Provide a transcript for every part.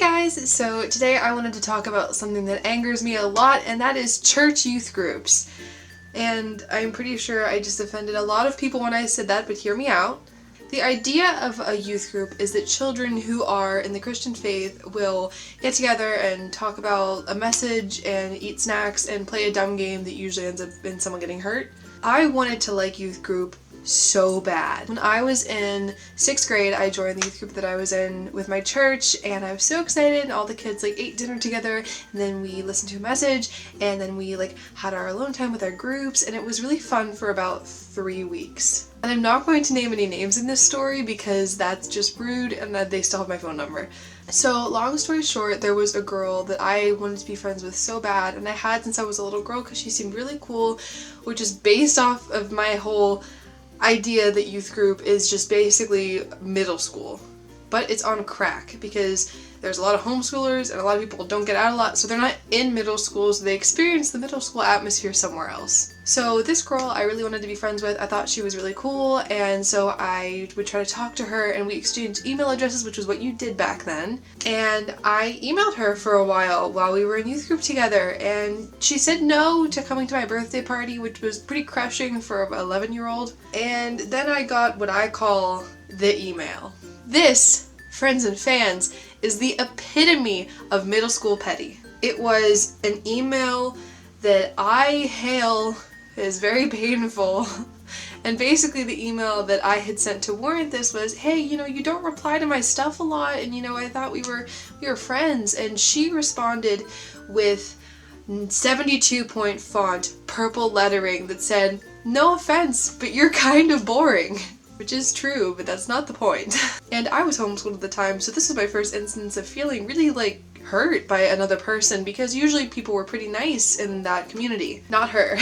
guys! So today I wanted to talk about something that angers me a lot, and that is church youth groups. And I'm pretty sure I just offended a lot of people when I said that, but hear me out. The idea of a youth group is that children who are in the Christian faith will get together and talk about a message and eat snacks and play a dumb game that usually ends up in someone getting hurt. I wanted to like youth group so bad. When I was in 6th grade, I joined the youth group that I was in with my church, and I was so excited, and all the kids ate dinner together, and then we listened to a message, and then we had our alone time with our groups, and it was really fun for about 3 weeks. And I'm not going to name any names in this story because that's just rude, and that they still have my phone number. So long story short, there was a girl that I wanted to be friends with so bad, and I had since I was a little girl because she seemed really cool, which is based off of my whole idea that youth group is just basically middle school, but it's on crack because there's a lot of homeschoolers and a lot of people don't get out a lot, so they're not in middle school, so they experience the middle school atmosphere somewhere else. So this girl I really wanted to be friends with. I thought she was really cool, and so I would try to talk to her, and we exchanged email addresses, which was what you did back then. And I emailed her for a while we were in youth group together, and she said no to coming to my birthday party, which was pretty crushing for an 11-year-old. And then I got what I call the email. This, friends and fans, is the epitome of middle school petty. It was an email that I hail as very painful. And basically the email that I had sent to warrant this was, hey, you don't reply to my stuff a lot, and I thought we were friends. And she responded with 72-point font purple lettering that said, no offense, but you're kind of boring. Which is true, but that's not the point. And I was homeschooled at the time, so this was my first instance of feeling really hurt by another person, because usually people were pretty nice in that community. Not her.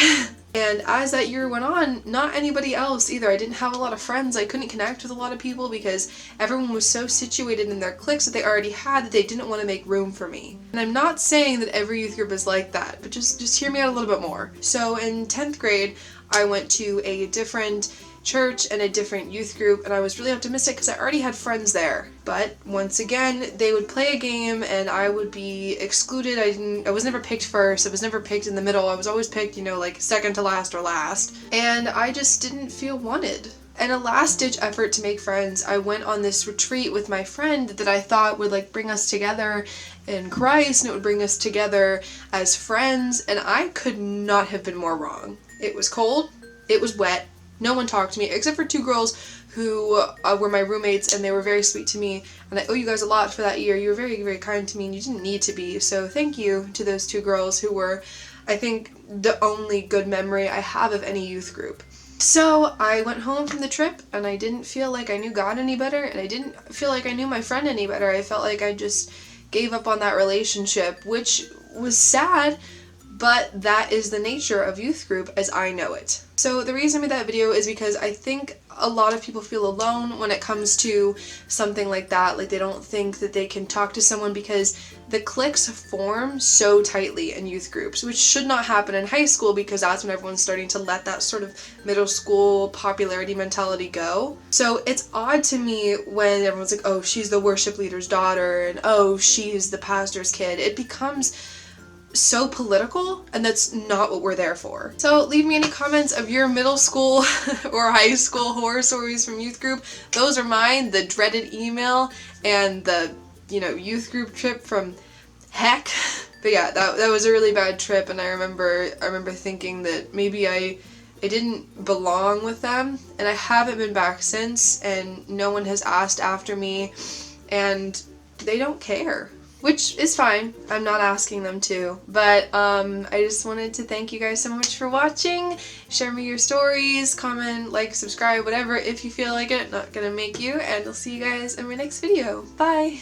And as that year went on, not anybody else either. I didn't have a lot of friends. I couldn't connect with a lot of people because everyone was so situated in their cliques that they already had that they didn't want to make room for me. And I'm not saying that every youth group is like that, but just hear me out a little bit more. So in 10th grade, I went to a different church and a different youth group, and I was really optimistic because I already had friends there. But once again, they would play a game and I would be excluded. I was never picked first. I was never picked in the middle. I was always picked, second to last or last. And I just didn't feel wanted. In a last-ditch effort to make friends, I went on this retreat with my friend that I thought would bring us together in Christ, and it would bring us together as friends, and I could not have been more wrong. It was cold, it was wet, no one talked to me except for 2 girls who were my roommates, and they were very sweet to me, and I owe you guys a lot for that year. You were very, very kind to me, and you didn't need to be, so thank you to those 2 girls who were, I think, the only good memory I have of any youth group. So I went home from the trip, and I didn't feel like I knew God any better, and I didn't feel like I knew my friend any better. I felt like I just gave up on that relationship, which was sad, but that is the nature of youth group as I know it. So the reason I made that video is because I think a lot of people feel alone when it comes to something like that. They don't think that they can talk to someone because the cliques form so tightly in youth groups, which should not happen in high school because that's when everyone's starting to let that sort of middle school popularity mentality go. So it's odd to me when everyone's like, oh, she's the worship leader's daughter, and oh, she's the pastor's kid. It becomes so political, and that's not what we're there for. So leave me any comments of your middle school or high school horror stories from youth group. Those are mine, the dreaded email and the youth group trip from heck. But yeah, that was a really bad trip, and I remember thinking that maybe I didn't belong with them, and I haven't been back since, and no one has asked after me, and they don't care. Which is fine. I'm not asking them to. But I just wanted to thank you guys so much for watching. Share me your stories, comment, subscribe, whatever if you feel like it. Not gonna make you. And I'll see you guys in my next video. Bye!